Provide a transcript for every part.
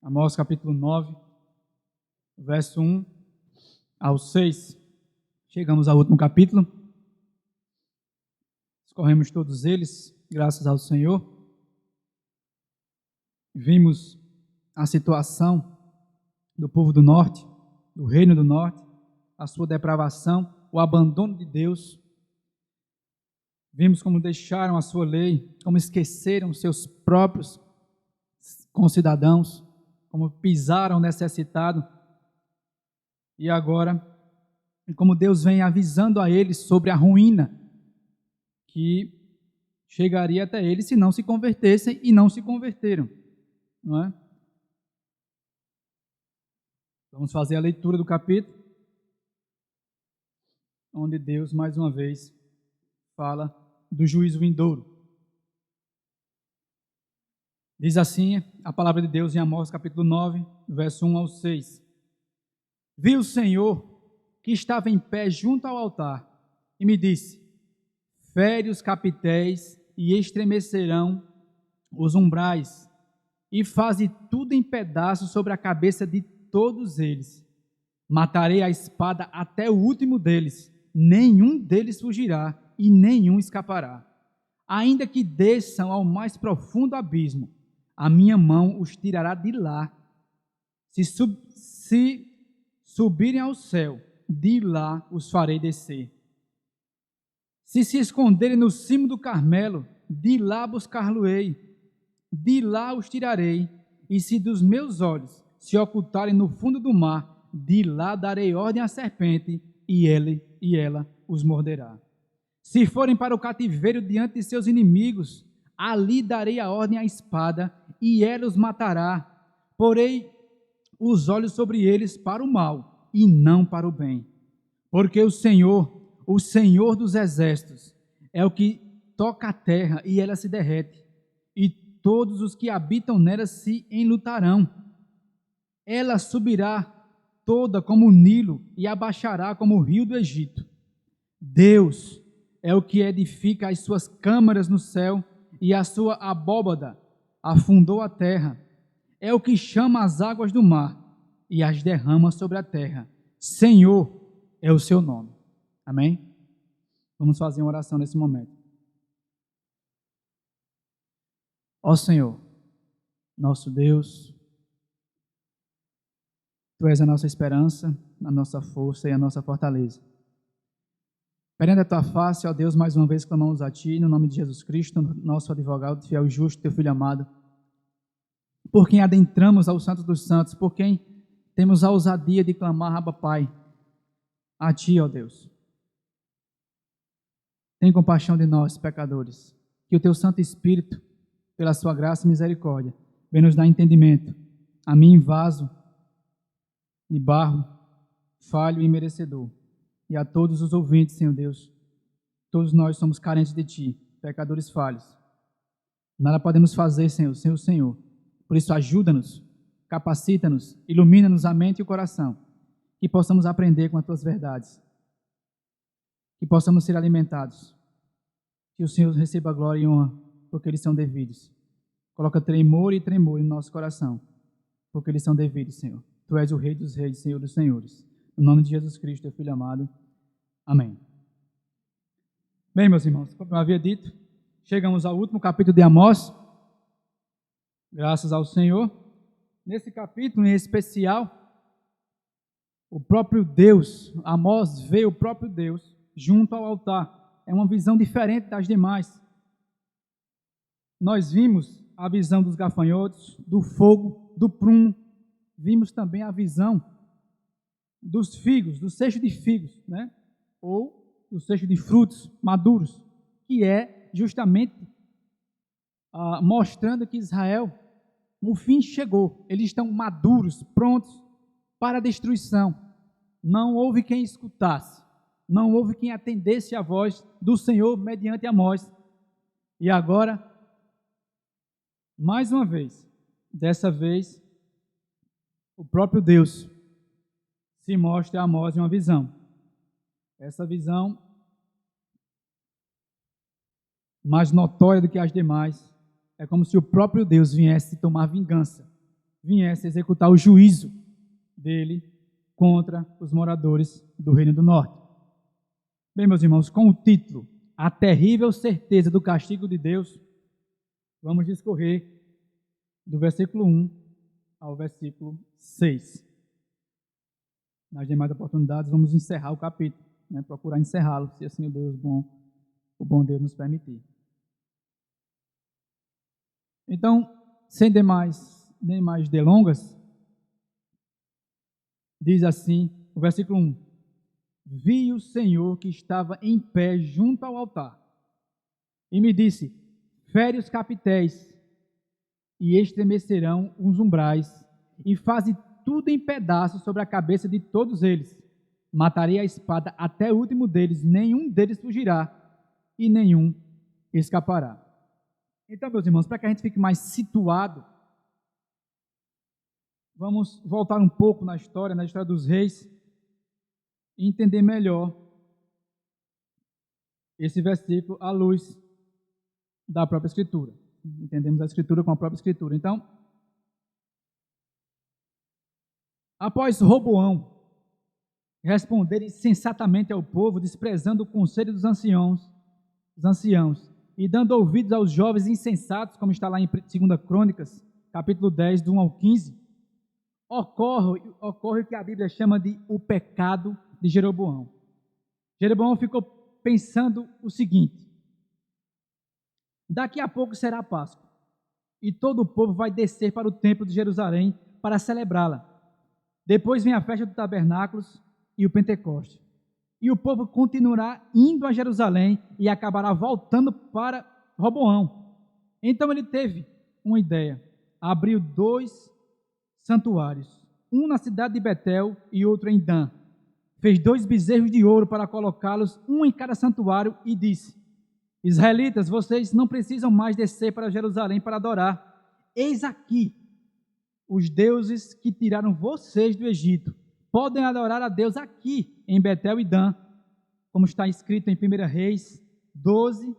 Amós capítulo 9, verso 1 ao 6. Chegamos ao último capítulo. Escorremos todos eles, graças ao Senhor. Vimos a situação do povo do norte, do reino do norte, a sua depravação, o abandono de Deus. Vimos como deixaram a sua lei, como esqueceram seus próprios concidadãos, como pisaram o necessitado. E agora, como Deus vem avisando a eles sobre a ruína que chegaria até eles se não se convertessem, e não se converteram, não é? Vamos fazer a leitura do capítulo, onde Deus, mais uma vez, fala do juízo vindouro. Diz assim a palavra de Deus em Amós capítulo 9, verso 1 ao 6. Vi o Senhor que estava em pé junto ao altar e me disse: fere os capitéis e estremecerão os umbrais, e faze tudo em pedaços sobre a cabeça de todos eles. Matarei a espada até o último deles, nenhum deles fugirá e nenhum escapará. Ainda que desçam ao mais profundo abismo, a minha mão os tirará de lá. Se subirem ao céu, de lá os farei descer. Se esconderem no cimo do Carmelo, de lá buscar-lo-ei. De lá os tirarei, e se dos meus olhos se ocultarem no fundo do mar, de lá darei ordem à serpente, e ela os morderá. Se forem para o cativeiro diante de seus inimigos, ali darei a ordem à espada, e ela os matará. Porei os olhos sobre eles para o mal, e não para o bem. Porque o Senhor dos exércitos, é o que toca a terra, e ela se derrete, e todos os que habitam nela se enlutarão. Ela subirá toda como o Nilo, e abaixará como o rio do Egito. Deus é o que edifica as suas câmaras no céu, e a sua abóbada afundou a terra. É o que chama as águas do mar, e as derrama sobre a terra. Senhor é o seu nome. Amém? Vamos fazer uma oração nesse momento. Ó Senhor, nosso Deus, Tu és a nossa esperança, a nossa força e a nossa fortaleza. Perante a Tua face, ó Deus, mais uma vez clamamos a Ti, no nome de Jesus Cristo, nosso advogado, fiel e justo, Teu Filho amado, por quem adentramos ao Santo dos Santos, por quem temos a ousadia de clamar, Abba Pai, a Ti, ó Deus. Tem compaixão de nós, pecadores, que o Teu Santo Espírito, pela Sua graça e misericórdia, venha nos dar entendimento, a mim, vaso de barro, falho e merecedor, e a todos os ouvintes, Senhor Deus. Todos nós somos carentes de Ti, pecadores falhos. Nada podemos fazer, Senhor, sem o Senhor. Por isso, ajuda-nos, capacita-nos, ilumina-nos a mente e o coração, que possamos aprender com as Tuas verdades, que possamos ser alimentados, que o Senhor receba glória e honra, porque eles são devidos. Coloca tremor no nosso coração, porque eles são devidos, Senhor. Tu és o Rei dos Reis, Senhor dos Senhores. No nome de Jesus Cristo, Teu Filho amado. Amém. Bem, meus irmãos, como eu havia dito, chegamos ao último capítulo de Amós. Graças ao Senhor. Nesse capítulo em especial, o próprio Deus, Amós vê o próprio Deus junto ao altar. É uma visão diferente das demais. Nós vimos a visão dos gafanhotos, do fogo, do prumo. Vimos também a visão dos figos, do cesto de figos, né? Ou do cesto de frutos maduros, que é justamente mostrando que Israel, o fim chegou. Eles estão maduros, prontos para a destruição. Não houve quem escutasse, não houve quem atendesse à voz do Senhor mediante Amós. E agora, mais uma vez, dessa vez, o próprio Deus se mostra a Amós em uma visão. Essa visão, mais notória do que as demais, é como se o próprio Deus viesse tomar vingança viesse executar o juízo dele contra os moradores do Reino do Norte. Bem, meus irmãos, com o título A Terrível Certeza do Castigo de Deus, vamos discorrer do versículo 1 ao versículo 6. Nas demais oportunidades, vamos encerrar o capítulo, procurar encerrá-lo, se assim o bom Deus nos permitir. Então, sem demais delongas, diz assim o versículo 1: Vi o Senhor que estava em pé junto ao altar, e me disse: fere os capitéis, e estremecerão os umbrais, e faze tudo em pedaços sobre a cabeça de todos eles. Matarei a espada até o último deles, nenhum deles fugirá, e nenhum escapará. Então, meus irmãos, para que a gente fique mais situado, vamos voltar um pouco na história dos reis, e entender melhor esse versículo à luz da própria Escritura. Entendemos a Escritura com a própria Escritura. Então, após Roboão responder insensatamente ao povo, desprezando o conselho dos anciãos, e dando ouvidos aos jovens insensatos, como está lá em 2 Crônicas, capítulo 10, do 1 ao 15, ocorre o que a Bíblia chama de o pecado de Jeroboão. Jeroboão ficou pensando o seguinte: daqui a pouco será a Páscoa, e todo o povo vai descer para o templo de Jerusalém para celebrá-la. Depois vem a festa dos tabernáculos e o Pentecoste. E o povo continuará indo a Jerusalém e acabará voltando para Roboão. Então ele teve uma ideia: abriu 2 santuários, um na cidade de Betel e outro em Dan. Fez 2 bezerros de ouro para colocá-los, um em cada santuário, e disse: Israelitas, vocês não precisam mais descer para Jerusalém para adorar. Eis aqui os deuses que tiraram vocês do Egito. Podem adorar a Deus aqui em Betel e Dan, como está escrito em 1 Reis 12,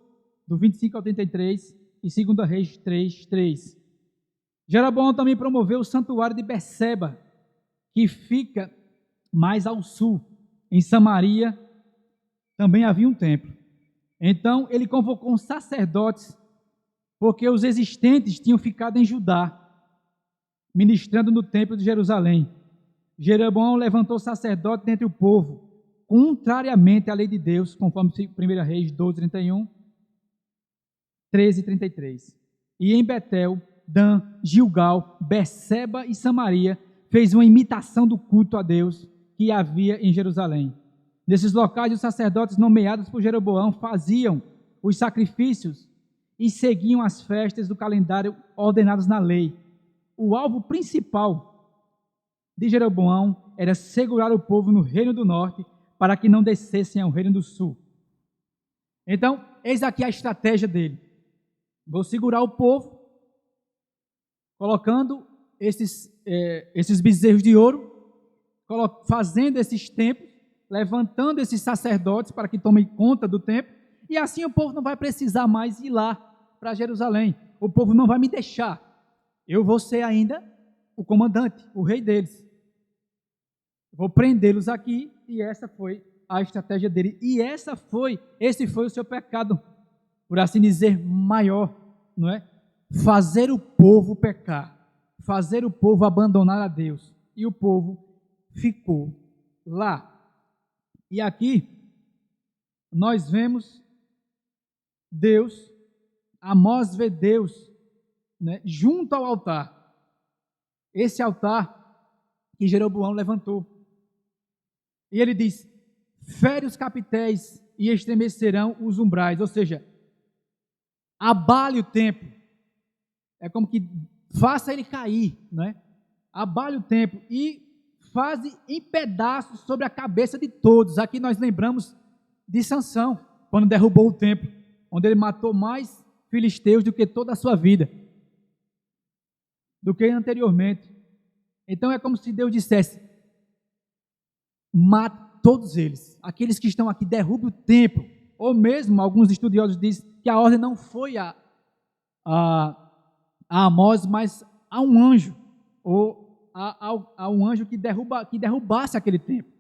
do 25 ao 33, e 2 Reis 3, 3. Jeroboão também promoveu o santuário de Berseba, que fica mais ao sul. Em Samaria também havia um templo. Então ele convocou uns sacerdotes, porque os existentes tinham ficado em Judá, ministrando no templo de Jerusalém. Jeroboão levantou sacerdote dentre o povo, contrariamente à lei de Deus, conforme 1 Reis 12, 31, 13 e 33. E em Betel, Dan, Gilgal, Berseba e Samaria, fez uma imitação do culto a Deus que havia em Jerusalém. Nesses locais, os sacerdotes nomeados por Jeroboão faziam os sacrifícios e seguiam as festas do calendário ordenados na lei. O alvo principal de Jeroboão era segurar o povo no reino do norte, para que não descessem ao reino do sul. Então, eis aqui a estratégia dele: vou segurar o povo, colocando esses bezerros de ouro, fazendo esses templos, levantando esses sacerdotes para que tomem conta do templo, e assim o povo não vai precisar mais ir lá para Jerusalém. O povo não vai me deixar. Eu vou ser ainda o comandante, o rei deles. Vou prendê-los aqui, e essa foi a estratégia dele. E esse foi o seu pecado, por assim dizer, maior, não é? Fazer o povo pecar, fazer o povo abandonar a Deus. E o povo ficou lá. E aqui nós vemos Deus, Amós vê Deus, né, junto ao altar. Esse altar que Jeroboão levantou. E ele diz: fere os capitéis e estremecerão os umbrais. Ou seja, abale o templo. É como que faça ele cair, não é? Abale o templo e faze em pedaços sobre a cabeça de todos. Aqui nós lembramos de Sansão, quando derrubou o templo, onde ele matou mais filisteus do que toda a sua vida, do que anteriormente. Então é como se Deus dissesse: mate todos eles, aqueles que estão aqui, derrube o templo. Ou mesmo, alguns estudiosos dizem que a ordem não foi a Amós, mas a um anjo, ou a um anjo que derrubasse aquele templo.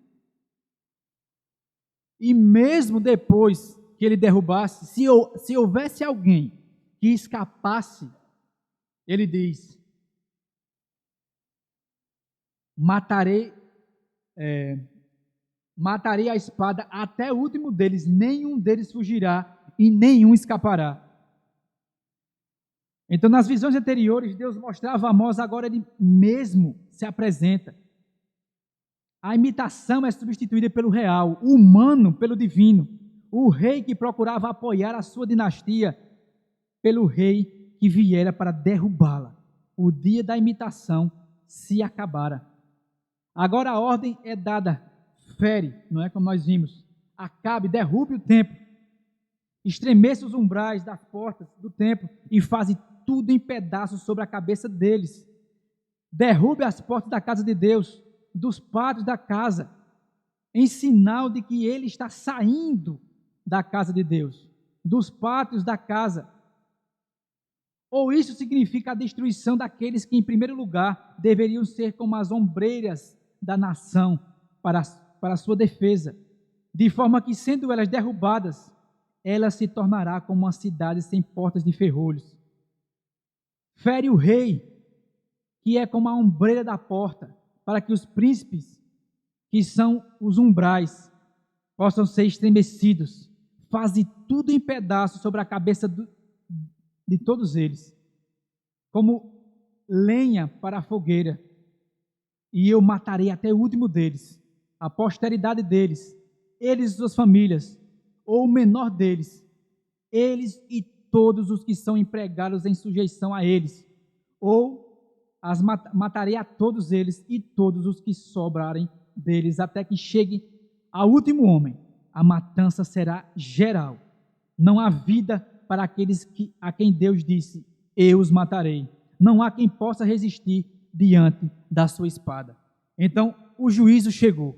E mesmo depois que ele derrubasse, se houvesse alguém que escapasse, ele diz: matarei a espada até o último deles, nenhum deles fugirá e nenhum escapará. Então, nas visões anteriores, Deus mostrava a Amós, agora ele mesmo se apresenta. A imitação é substituída pelo real, o humano pelo divino. O rei que procurava apoiar a sua dinastia pelo rei que viera para derrubá-la. O dia da imitação se acabara. Agora a ordem é dada: fere, não é como nós vimos, acabe, derrube o templo, estremeça os umbrais das portas do templo e faze tudo em pedaços sobre a cabeça deles. Derrube as portas da casa de Deus, dos pátios da casa, em sinal de que ele está saindo da casa de Deus, dos pátios da casa. Ou isso significa a destruição daqueles que, em primeiro lugar, deveriam ser como as ombreiras da nação para a sua defesa, de forma que, sendo elas derrubadas, ela se tornará como uma cidade sem portas de ferrolhos. Fere o rei, que é como a ombreira da porta, para que os príncipes, que são os umbrais, possam ser estremecidos. Faze tudo em pedaços sobre a cabeça de todos eles, como lenha para a fogueira, e eu matarei até o último deles, a posteridade deles, eles e suas famílias, ou o menor deles, eles e todos os que são empregados em sujeição a eles, ou matarei a todos eles e todos os que sobrarem deles, até que chegue ao último homem. A matança será geral. Não há vida para aqueles a quem Deus disse: eu os matarei. Não há quem possa resistir diante da sua espada. Então, o juízo chegou.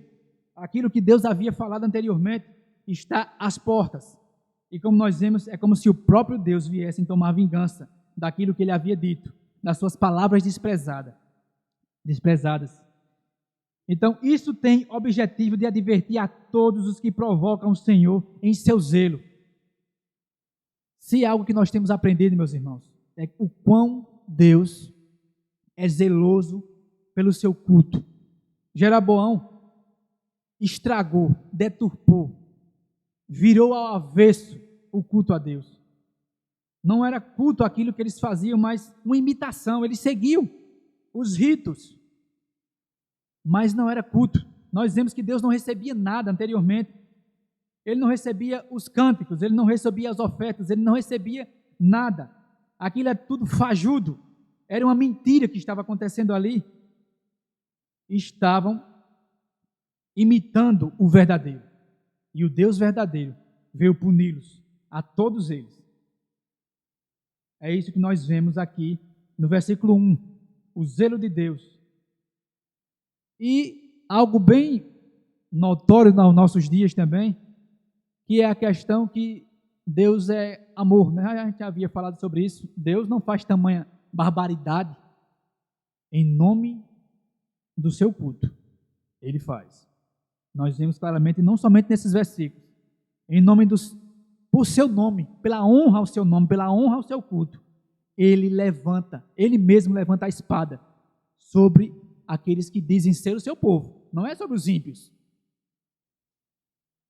Aquilo que Deus havia falado anteriormente está às portas. E como nós vemos, é como se o próprio Deus viesse tomar vingança daquilo que ele havia dito, das suas palavras desprezadas. Então, isso tem objetivo de advertir a todos os que provocam o Senhor em seu zelo. Se algo que nós temos aprendido, meus irmãos, é o quão Deus é zeloso pelo seu culto. Jeroboão estragou, deturpou, virou ao avesso o culto a Deus. Não era culto aquilo que eles faziam, mas uma imitação. Eles seguiam os ritos, mas não era culto. Nós vemos que Deus não recebia nada anteriormente. Ele não recebia os cânticos, ele não recebia as ofertas, ele não recebia nada. Aquilo é tudo fajudo. Era uma mentira que estava acontecendo ali. Estavam imitando o verdadeiro. E o Deus verdadeiro veio puni-los, a todos eles. É isso que nós vemos aqui no versículo 1, o zelo de Deus. E algo bem notório nos nossos dias também, que é a questão que Deus é amor, né? A gente já havia falado sobre isso. Deus não faz tamanha barbaridade em nome do seu culto. Ele faz. Nós vemos claramente, não somente nesses versículos, por seu nome, pela honra ao seu nome, pela honra ao seu culto, ele mesmo levanta a espada sobre aqueles que dizem ser o seu povo, não é sobre os ímpios.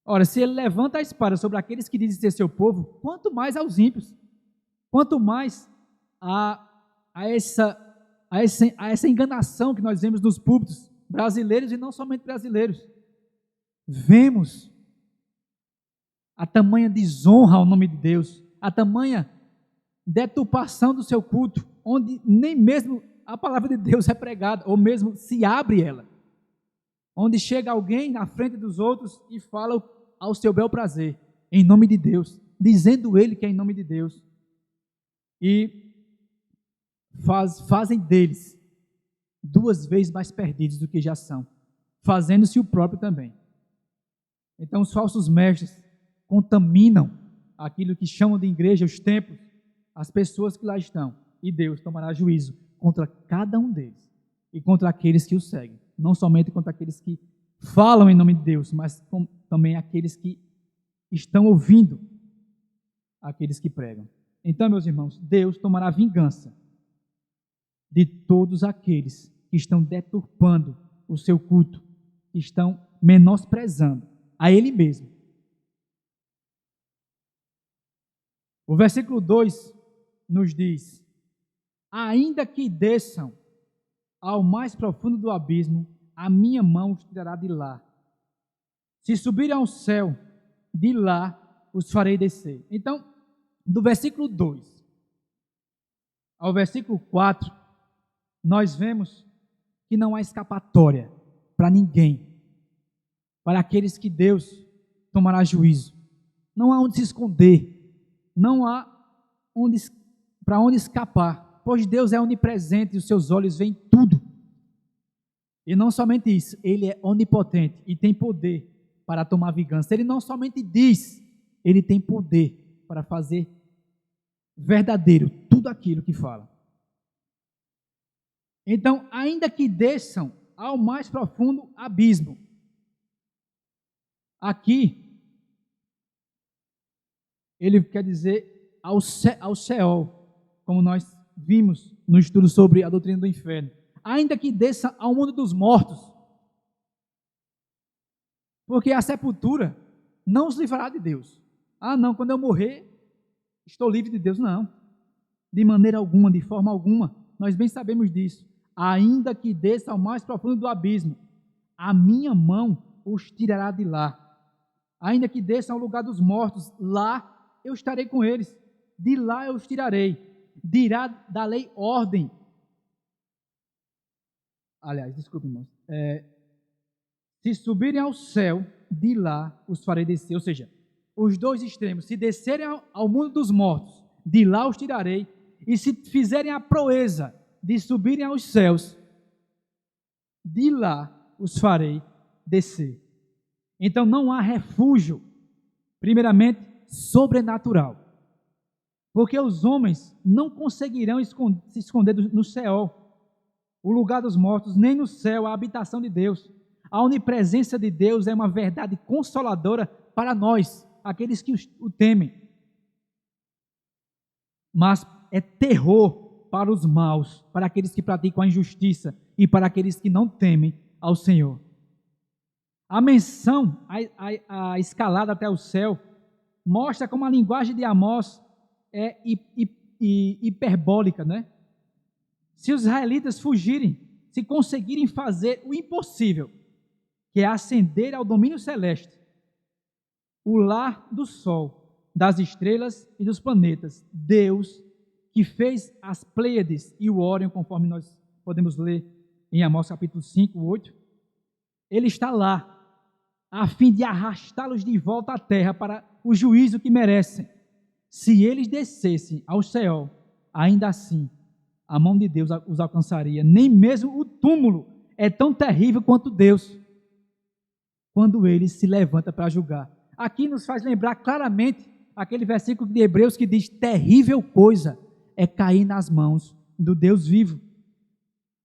Ora, se ele levanta a espada sobre aqueles que dizem ser seu povo, quanto mais aos ímpios, quanto mais a essa enganação que nós vemos nos púlpitos brasileiros e não somente brasileiros. Vemos a tamanha desonra ao nome de Deus, a tamanha deturpação do seu culto, onde nem mesmo a palavra de Deus é pregada, ou mesmo se abre ela, onde chega alguém na frente dos outros e fala ao seu bel prazer, em nome de Deus, dizendo ele que é em nome de Deus, e fazem deles 2 vezes mais perdidos do que já são, fazendo-se o próprio também. Então os falsos mestres contaminam aquilo que chamam de igreja, os templos, as pessoas que lá estão, e Deus tomará juízo contra cada um deles. e contra aqueles que o seguem. Não somente contra aqueles que falam em nome de Deus, mas também aqueles que estão ouvindo aqueles que pregam. Então, meus irmãos, Deus tomará vingança de todos aqueles que estão deturpando o seu culto, que estão menosprezando a Ele mesmo. O versículo 2 nos diz: ainda que desçam ao mais profundo do abismo, a minha mão os tirará de lá. Se subirem ao céu, de lá os farei descer. Então, do versículo 2 ao versículo 4, nós vemos que não há escapatória para ninguém, para aqueles que Deus tomará juízo. Não há onde se esconder, não há para onde escapar, pois Deus é onipresente e os seus olhos veem tudo. E não somente isso, Ele é onipotente e tem poder para tomar vingança. Ele não somente diz, Ele tem poder para fazer verdadeiro tudo aquilo que fala. Então, ainda que desçam ao mais profundo abismo, aqui, ele quer dizer ao Sheol, como nós vimos no estudo sobre a doutrina do inferno. Ainda que desça ao mundo dos mortos, porque a sepultura não os livrará de Deus. Ah, não, quando eu morrer, estou livre de Deus. Não, de maneira alguma, de forma alguma, nós bem sabemos disso. Ainda que desça ao mais profundo do abismo, a minha mão os tirará de lá. Ainda que desça ao lugar dos mortos, lá eu estarei com eles, de lá eu os tirarei. Dirá da lei ordem. Aliás, desculpe, irmãos. Se subirem ao céu, de lá os farei descer. Ou seja, os dois extremos, se descerem ao mundo dos mortos, de lá os tirarei. E se fizerem a proeza de subirem aos céus, de lá os farei descer. Então não há refúgio, primeiramente, sobrenatural. Porque os homens não conseguirão se esconder no Sheol, o lugar dos mortos, nem no céu, a habitação de Deus. A onipresença de Deus é uma verdade consoladora para nós, aqueles que o temem. Mas é terror para os maus, para aqueles que praticam a injustiça e para aqueles que não temem ao Senhor. A menção, a escalada até o céu, mostra como a linguagem de Amós é hiperbólica, né? Se os israelitas fugirem, se conseguirem fazer o impossível, que é ascender ao domínio celeste, o lar do sol, das estrelas e dos planetas, Deus, que fez as Pleiades e o Órion, conforme nós podemos ler em Amós capítulo 5, 8, Ele está lá, a fim de arrastá-los de volta à terra para o juízo que merecem. Se eles descessem ao céu, ainda assim, a mão de Deus os alcançaria. Nem mesmo o túmulo é tão terrível quanto Deus, quando Ele se levanta para julgar. Aqui nos faz lembrar claramente aquele versículo de Hebreus que diz: terrível coisa é cair nas mãos do Deus vivo.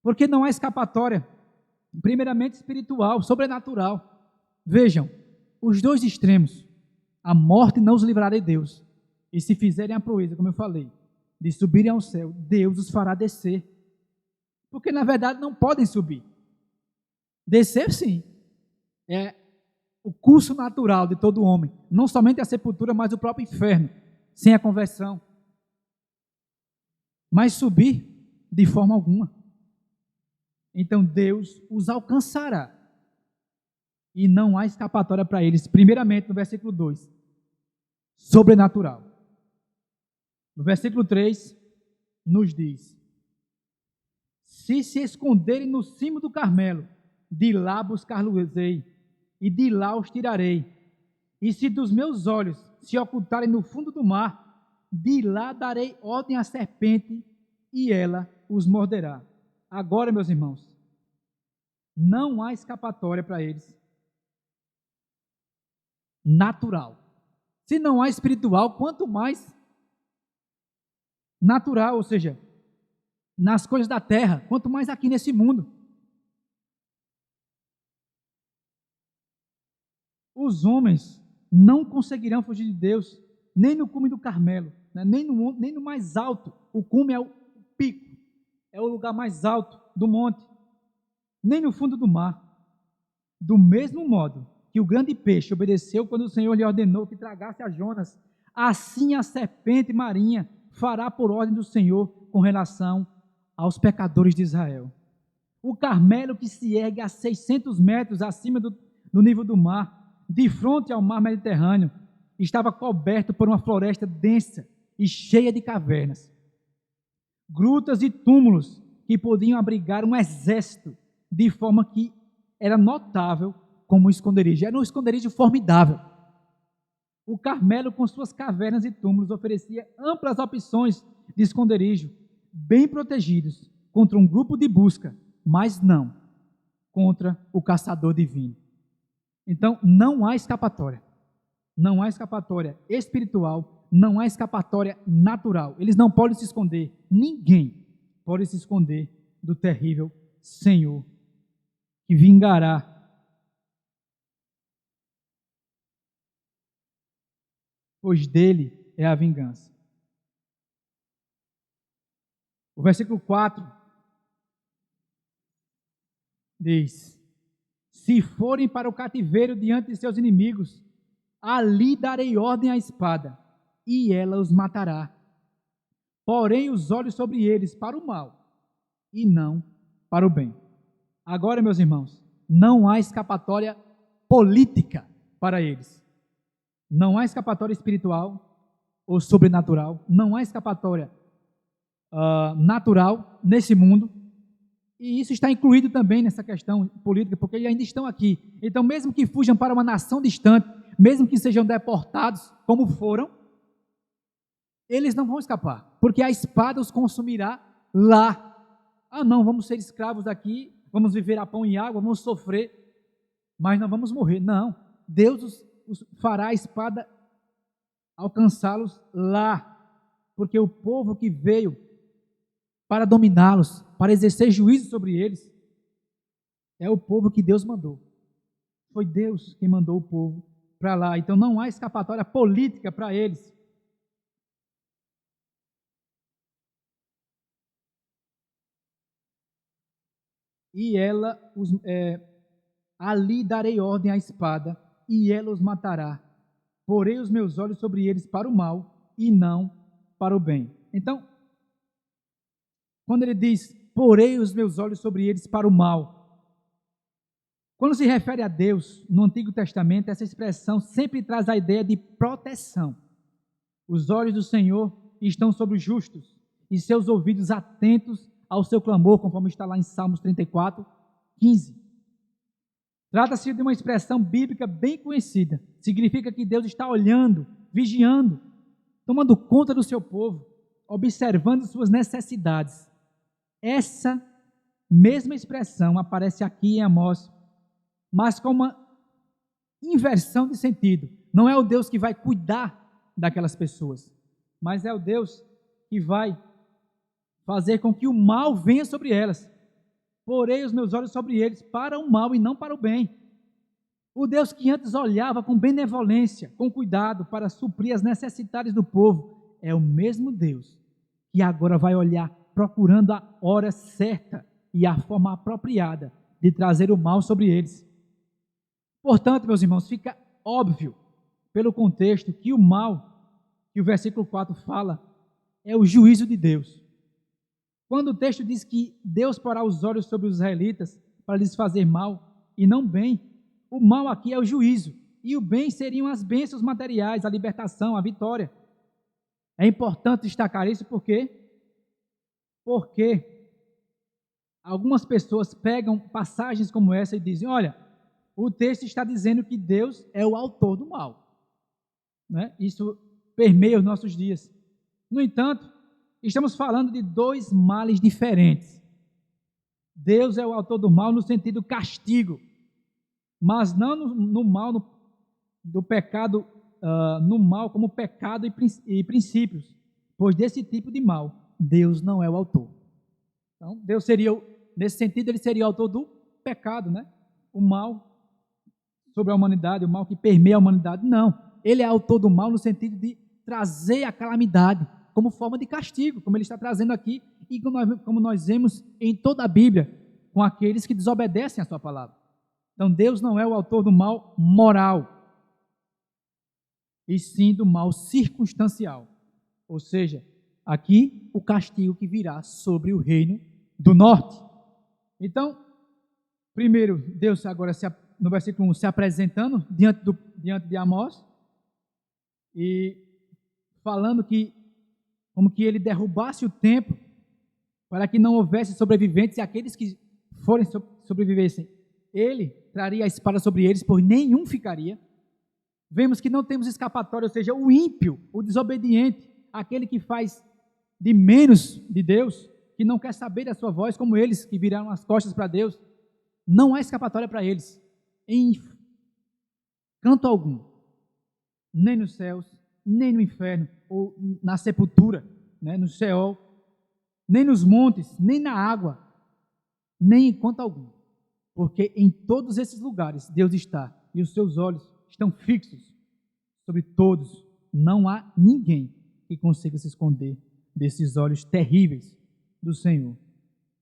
Porque não há escapatória, primeiramente espiritual, sobrenatural. Vejam, os dois extremos, a morte não os livrará de Deus, e se fizerem a proeza, como eu falei, de subirem ao céu, Deus os fará descer, porque na verdade não podem subir. Descer sim, é o curso natural de todo homem, não somente a sepultura, mas o próprio inferno, sem a conversão. Mas subir de forma alguma. Então Deus os alcançará, e não há escapatória para eles. Primeiramente, no versículo 2, sobrenatural. No versículo 3, nos diz: se esconderem no cimo do Carmelo, de lá buscar-los-ei, e de lá os tirarei. E se dos meus olhos se ocultarem no fundo do mar, de lá darei ordem à serpente, e ela os morderá. Agora, meus irmãos, não há escapatória para eles. Natural. Se não há espiritual, quanto mais natural, ou seja, nas coisas da terra, quanto mais aqui nesse mundo. os homens não conseguirão fugir de Deus, nem no cume do Carmelo, né? nem no mais alto. O cume é o pico, é o lugar mais alto do monte, nem no fundo do mar. Do mesmo modo que o grande peixe obedeceu quando o Senhor lhe ordenou que tragasse a Jonas, assim a serpente marinha fará por ordem do Senhor com relação aos pecadores de Israel. O Carmelo, que se ergue a 600 metros acima do nível do mar, de frente ao mar Mediterrâneo, estava coberto por uma floresta densa e cheia de cavernas, grutas e túmulos que podiam abrigar um exército, de forma que era notável como um esconderijo. Era um esconderijo formidável. O Carmelo, com suas cavernas e túmulos, oferecia amplas opções de esconderijo, bem protegidos contra um grupo de busca, mas não contra o caçador divino. Então, não há escapatória. Não há escapatória espiritual, não há escapatória natural. Eles não podem se esconder. Ninguém pode se esconder do terrível Senhor que vingará. Pois dele é a vingança. O versículo 4 diz: se forem para o cativeiro diante de seus inimigos, ali darei ordem à espada, e ela os matará. Porém, os olhos sobre eles para o mal, e não para o bem. Agora, meus irmãos, não há escapatória política para eles. Não há escapatória espiritual ou sobrenatural. Não há escapatória natural nesse mundo. E isso está incluído também nessa questão política, porque eles ainda estão aqui. Então, mesmo que fujam para uma nação distante, mesmo que sejam deportados, como foram, eles não vão escapar, porque a espada os consumirá lá. Ah, não, vamos ser escravos aqui, vamos viver a pão e água, vamos sofrer, mas não vamos morrer. Não, Deus fará a espada alcançá-los lá, porque o povo que veio para dominá-los, para exercer juízo sobre eles, é o povo que Deus mandou. Foi Deus que mandou o povo para lá. Então não há escapatória política para eles. E ela, ali darei ordem à espada, e ela os matará. Porei os meus olhos sobre eles para o mal, e não para o bem. Então, quando ele diz, porei os meus olhos sobre eles para o mal, quando se refere a Deus, no Antigo Testamento, essa expressão sempre traz a ideia de proteção. Os olhos do Senhor estão sobre os justos, e seus ouvidos atentos ao seu clamor, conforme está lá em Salmos 34, 15. Trata-se de uma expressão bíblica bem conhecida. Significa que Deus está olhando, vigiando, tomando conta do seu povo, observando suas necessidades. Essa mesma expressão aparece aqui em Amós, mas com uma inversão de sentido. Não é o Deus que vai cuidar daquelas pessoas, mas é o Deus que vai fazer com que o mal venha sobre elas. Porei os meus olhos sobre eles para o mal e não para o bem. O Deus que antes olhava com benevolência, com cuidado para suprir as necessidades do povo, é o mesmo Deus que agora vai olhar procurando a hora certa e a forma apropriada de trazer o mal sobre eles. Portanto, meus irmãos, fica óbvio, pelo contexto, que o mal, que o versículo 4 fala, é o juízo de Deus. Quando o texto diz que Deus porá os olhos sobre os israelitas para lhes fazer mal e não bem, o mal aqui é o juízo, e o bem seriam as bênçãos materiais, a libertação, a vitória. É importante destacar isso porque algumas pessoas pegam passagens como essa e dizem, olha, o texto está dizendo que Deus é o autor do mal. Né? Isso permeia os nossos dias. No entanto, estamos falando de dois males diferentes. Deus é o autor do mal no sentido castigo, mas não no mal do pecado, no mal como pecado e princípios, pois desse tipo de mal, Deus não é o autor. Então, Deus seria, nesse sentido, ele seria o autor do pecado, né? O mal sobre a humanidade, o mal que permeia a humanidade. Não. Ele é autor do mal no sentido de trazer a calamidade como forma de castigo, como ele está trazendo aqui e como nós vemos em toda a Bíblia, com aqueles que desobedecem a sua palavra. Então Deus não é o autor do mal moral, e sim do mal circunstancial. Ou seja, aqui o castigo que virá sobre o reino do norte. Então, primeiro, Deus agora, no versículo 1, se apresentando diante de Amós, e falando que, como que ele derrubasse o templo, para que não houvesse sobreviventes, e aqueles que forem sobrevivessem, ele traria a espada sobre eles, pois nenhum ficaria. Vemos que não temos escapatória, ou seja, o ímpio, o desobediente, aquele que faz de menos de Deus, que não quer saber da sua voz, como eles que viraram as costas para Deus, não há escapatória para eles, em canto algum, nem nos céus, nem no inferno, ou na sepultura, né, no Sheol, nem nos montes, nem na água, nem em canto algum, porque em todos esses lugares Deus está, e os seus olhos estão fixos sobre todos. Não há ninguém que consiga se esconder desses olhos terríveis do Senhor.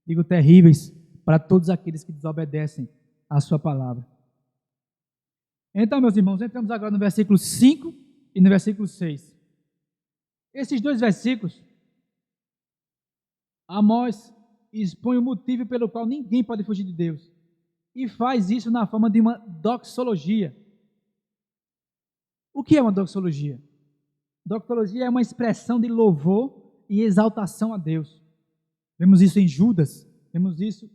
Digo terríveis para todos aqueles que desobedecem a sua palavra. Então, meus irmãos, entramos agora no versículo 5 e no versículo 6. Esses dois versículos, Amós expõe o motivo pelo qual ninguém pode fugir de Deus, e faz isso na forma de uma doxologia. O que é uma doxologia? Doxologia é uma expressão de louvor e exaltação a Deus. Vemos isso em Judas, vemos isso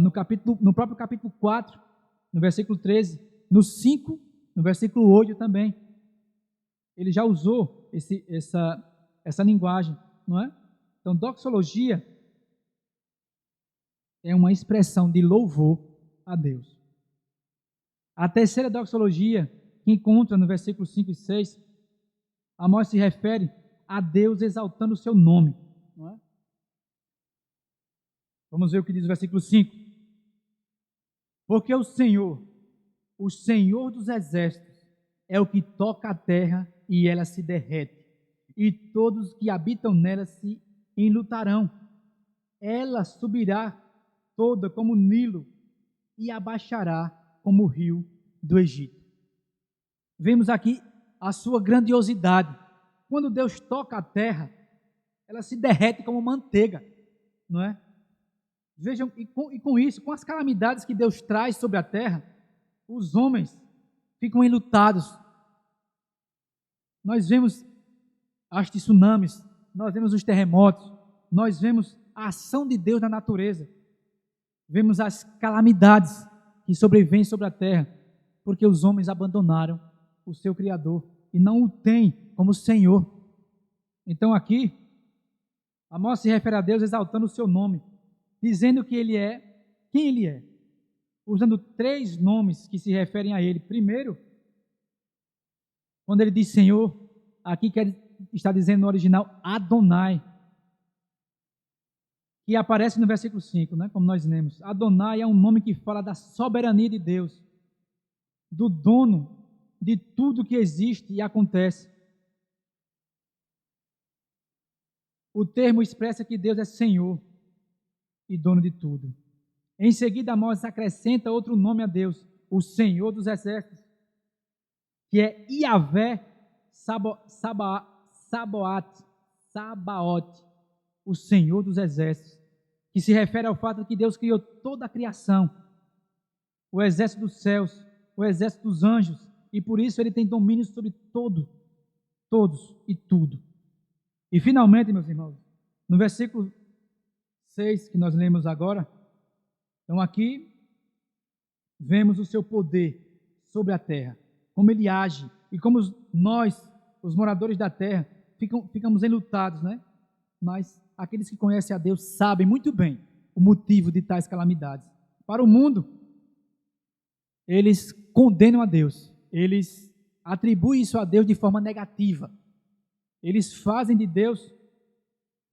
no próprio capítulo 4, no versículo 13, no 5, no versículo 8 também. Ele já usou essa linguagem, não é? Então, doxologia é uma expressão de louvor a Deus. A terceira doxologia, que encontra no versículo 5 e 6, Amós se refere a Deus exaltando o seu nome. Não é? Vamos ver o que diz o versículo 5. Porque o Senhor dos exércitos, é o que toca a terra e ela se derrete, e todos que habitam nela se enlutarão. Ela subirá toda como o Nilo e abaixará como o rio do Egito. Vemos aqui a sua grandiosidade. Quando Deus toca a terra, ela se derrete como manteiga, não é? Vejam, e com isso, com as calamidades que Deus traz sobre a terra, os homens ficam enlutados. Nós vemos as tsunamis, nós vemos os terremotos, nós vemos a ação de Deus na natureza, vemos as calamidades que sobrevêm sobre a terra, porque os homens abandonaram o seu Criador e não o têm como Senhor. Então aqui, Amós se refere a Deus exaltando o seu nome, dizendo que Ele é quem Ele é, usando 3 nomes que se referem a Ele. Primeiro, quando Ele diz Senhor, aqui está dizendo no original Adonai, que aparece no versículo 5, né, como nós lemos. Adonai é um nome que fala da soberania de Deus, do dono de tudo que existe e acontece. O termo expressa que Deus é Senhor e dono de tudo. Em seguida, Amós acrescenta outro nome a Deus, o Senhor dos exércitos, que é Iavé Sabaoth, o Senhor dos exércitos, que se refere ao fato de que Deus criou toda a criação, o exército dos céus, o exército dos anjos, e por isso Ele tem domínio sobre todos e tudo. E finalmente, meus irmãos, no versículo 6 que nós lemos agora, então aqui vemos o seu poder sobre a terra, como Ele age, e como nós, os moradores da terra, ficamos enlutados, né? Mas aqueles que conhecem a Deus sabem muito bem o motivo de tais calamidades. Para o mundo, eles condenam a Deus, eles atribuem isso a Deus de forma negativa. Eles fazem de Deus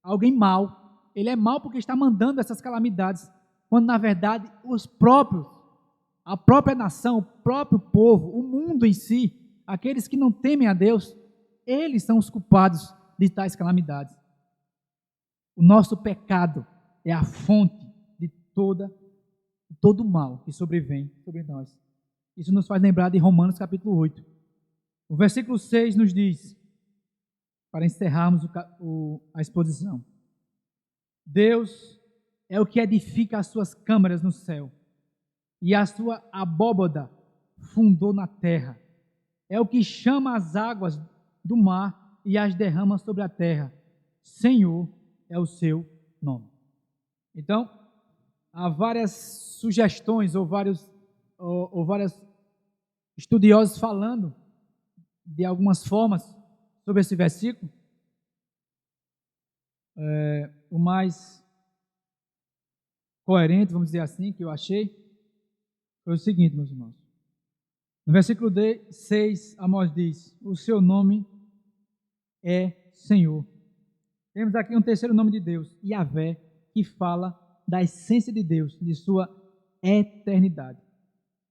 alguém mau. Ele é mau porque está mandando essas calamidades, quando na verdade os próprios a própria nação, o próprio povo, o mundo em si, aqueles que não temem a Deus, eles são os culpados de tais calamidades. O nosso pecado é a fonte de todo o mal que sobrevém sobre nós. Isso nos faz lembrar de Romanos capítulo 8. O versículo 6 nos diz, para encerrarmos a exposição: Deus é o que edifica as suas câmaras no céu, e a sua abóbada fundou na terra. É o que chama as águas do mar e as derrama sobre a terra. Senhor é o seu nome. Então, há várias sugestões ou vários estudiosos falando de algumas formas sobre esse versículo. O mais coerente, vamos dizer assim, que eu achei, foi o seguinte, meus irmãos. No versículo 6, Amós diz: o seu nome é Senhor. Temos aqui um terceiro nome de Deus, Yahvé, que fala da essência de Deus, de sua eternidade.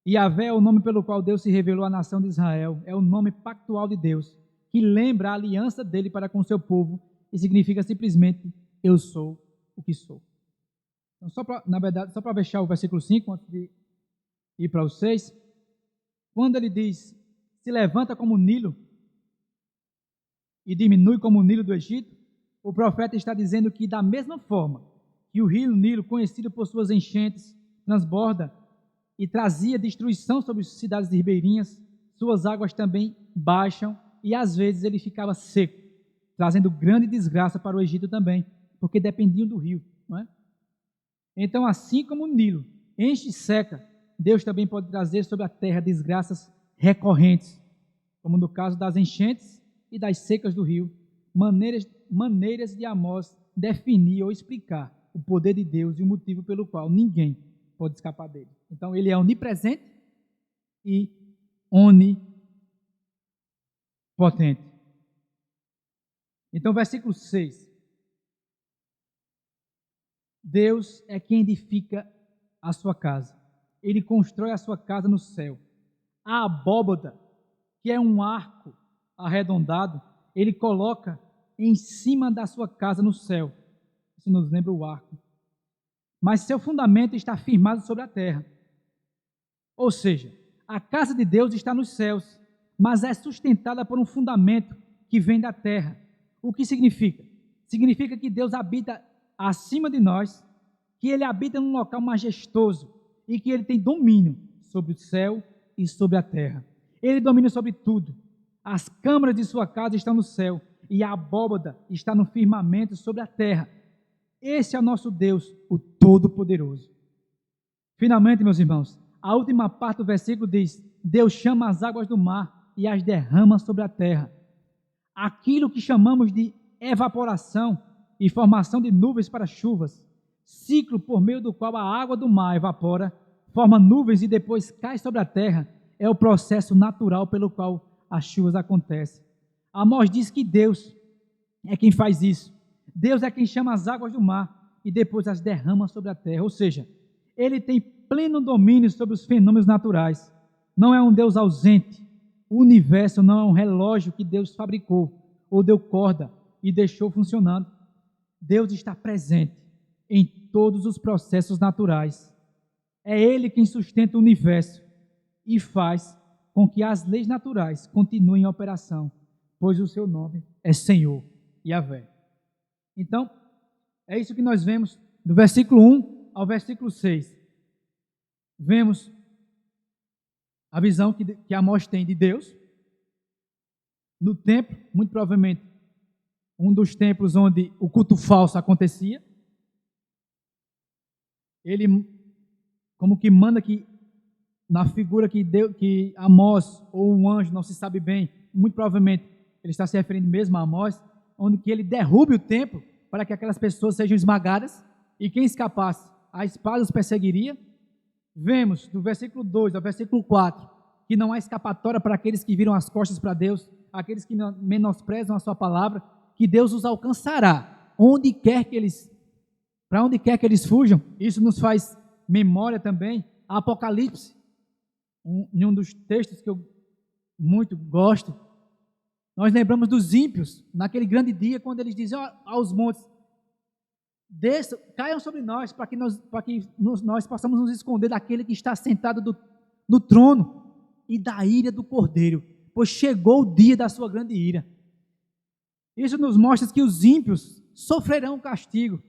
Yahvé é o nome pelo qual Deus se revelou à nação de Israel, é o nome pactual de Deus, que lembra a aliança dele para com o seu povo e significa simplesmente: eu sou o que sou. Então, só para fechar o versículo 5, antes de ir para o 6, quando ele diz: se levanta como o Nilo e diminui como o Nilo do Egito, o profeta está dizendo que, da mesma forma que o rio Nilo, conhecido por suas enchentes, transborda e trazia destruição sobre as cidades ribeirinhas, suas águas também baixam e às vezes ele ficava seco, trazendo grande desgraça para o Egito também, porque dependiam do rio, não é? Então, assim como o Nilo enche e seca, Deus também pode trazer sobre a terra desgraças recorrentes, como no caso das enchentes e das secas do rio, maneiras de Amós definir ou explicar o poder de Deus e o motivo pelo qual ninguém pode escapar dele. Então, ele é onipresente e onipotente. Então, versículo 6. Deus é quem edifica a sua casa. Ele constrói a sua casa no céu. A abóbada, que é um arco arredondado, ele coloca em cima da sua casa no céu. Isso nos lembra o arco. Mas seu fundamento está firmado sobre a terra. Ou seja, a casa de Deus está nos céus, mas é sustentada por um fundamento que vem da terra. O que significa? Significa que Deus habita acima de nós, que Ele habita num local majestoso e que Ele tem domínio sobre o céu e sobre a terra. Ele domina sobre tudo. As câmaras de sua casa estão no céu e a abóbada está no firmamento sobre a terra. Esse é o nosso Deus, o Todo-Poderoso. Finalmente, meus irmãos, a última parte do versículo diz: Deus chama as águas do mar e as derrama sobre a terra. Aquilo que chamamos de evaporação e formação de nuvens para chuvas, ciclo por meio do qual a água do mar evapora, forma nuvens e depois cai sobre a terra, é o processo natural pelo qual as chuvas acontecem. Amós diz que Deus é quem faz isso. Deus é quem chama as águas do mar e depois as derrama sobre a terra. Ou seja, Ele tem pleno domínio sobre os fenômenos naturais. Não é um Deus ausente. O universo não é um relógio que Deus fabricou ou deu corda e deixou funcionando. Deus está presente em todos os processos naturais. É Ele quem sustenta o universo e faz com que as leis naturais continuem em operação, pois o seu nome é Senhor, Yahvé. Então, é isso que nós vemos do versículo 1 ao versículo 6. Vemos a visão que Amós tem de Deus no templo, muito provavelmente um dos templos onde o culto falso acontecia. Ele como que manda que na figura que Amós ou um anjo, não se sabe bem, muito provavelmente ele está se referindo mesmo a Amós, onde que ele derrube o templo para que aquelas pessoas sejam esmagadas e quem escapasse, a espada os perseguiria. Vemos do versículo 2 ao versículo 4 que não há escapatória para aqueles que viram as costas para Deus, aqueles que menosprezam a sua palavra, que Deus os alcançará para onde quer que eles fujam. Isso nos faz memória também a Apocalipse, em um dos textos que eu muito gosto, nós lembramos dos ímpios, naquele grande dia, quando eles dizem aos montes, desçam, caiam sobre nós, para que nós possamos nos esconder daquele que está sentado no trono e da ira do Cordeiro, pois chegou o dia da sua grande ira. Isso nos mostra que os ímpios sofrerão castigo,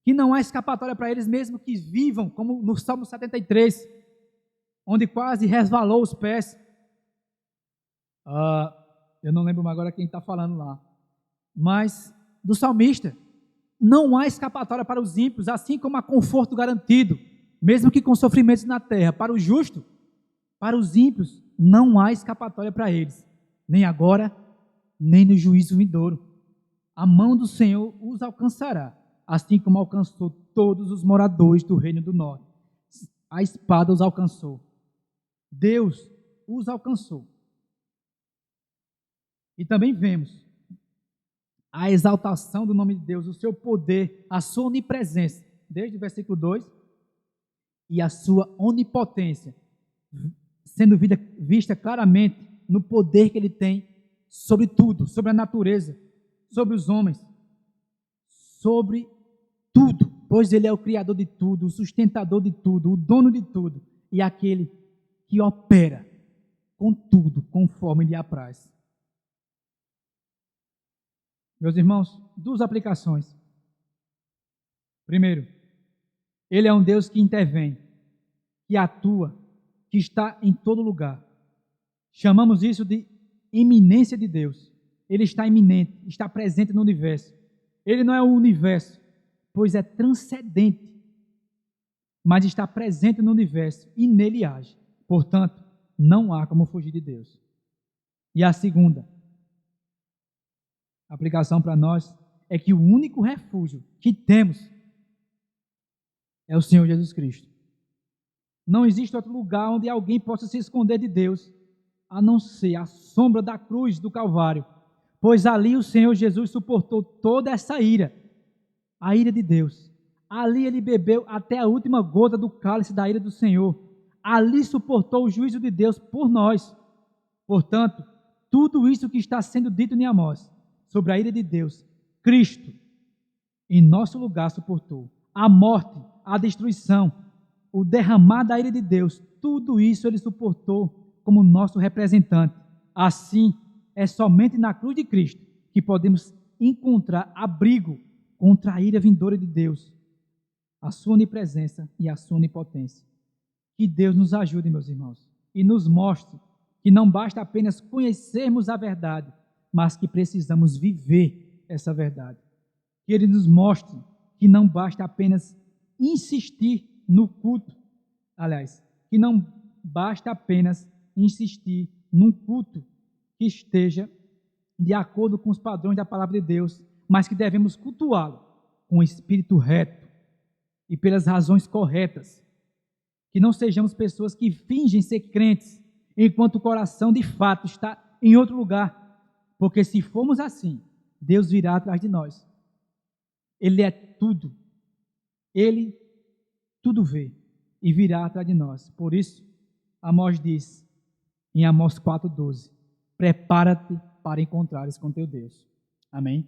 que não há escapatória para eles, mesmo que vivam, como no Salmo 73, onde quase resvalou os pés. Eu não lembro agora quem está falando lá, mas do salmista, não há escapatória para os ímpios, assim como há conforto garantido, mesmo que com sofrimentos na terra. Para o justo, para os ímpios, não há escapatória para eles, nem agora, nem no juízo vindouro. A mão do Senhor os alcançará, assim como alcançou todos os moradores do reino do norte. A espada os alcançou. Deus os alcançou. E também vemos a exaltação do nome de Deus, o seu poder, a sua onipresença, desde o versículo 2, e a sua onipotência, sendo vista claramente no poder que ele tem sobre tudo, sobre a natureza, sobre os homens, sobre tudo, pois ele é o criador de tudo, o sustentador de tudo, o dono de tudo, e aquele que opera com tudo conforme lhe apraz. Meus irmãos, duas aplicações. Primeiro, ele é um Deus que intervém, que atua, que está em todo lugar. Chamamos isso de iminência de Deus. Ele está iminente, está presente no universo. Ele não é o universo, pois é transcendente, mas está presente no universo e nele age. Portanto, não há como fugir de Deus. E a segunda aplicação para nós é que o único refúgio que temos é o Senhor Jesus Cristo. Não existe outro lugar onde alguém possa se esconder de Deus, a não ser a sombra da cruz do Calvário, pois ali o Senhor Jesus suportou toda essa ira, a ira de Deus. Ali ele bebeu até a última gota do cálice da ira do Senhor. Ali suportou o juízo de Deus por nós. Portanto, tudo isso que está sendo dito em Amós sobre a ira de Deus, Cristo, em nosso lugar, suportou. A morte, a destruição, o derramar da ira de Deus, tudo isso ele suportou como nosso representante. Assim, é somente na cruz de Cristo que podemos encontrar abrigo contra a ira vindoura de Deus, a sua onipresença e a sua onipotência. Que Deus nos ajude, meus irmãos, e nos mostre que não basta apenas conhecermos a verdade, mas que precisamos viver essa verdade. Que Ele nos mostre que não basta apenas insistir no culto, que não basta apenas insistir num culto que esteja de acordo com os padrões da palavra de Deus, mas que devemos cultuá-lo com o espírito reto e pelas razões corretas. Que não sejamos pessoas que fingem ser crentes, enquanto o coração de fato está em outro lugar. Porque se formos assim, Deus virá atrás de nós. Ele é tudo. Ele tudo vê e virá atrás de nós. Por isso, Amós diz, em Amós 4,12, prepara-te para encontrares com teu Deus. Amém?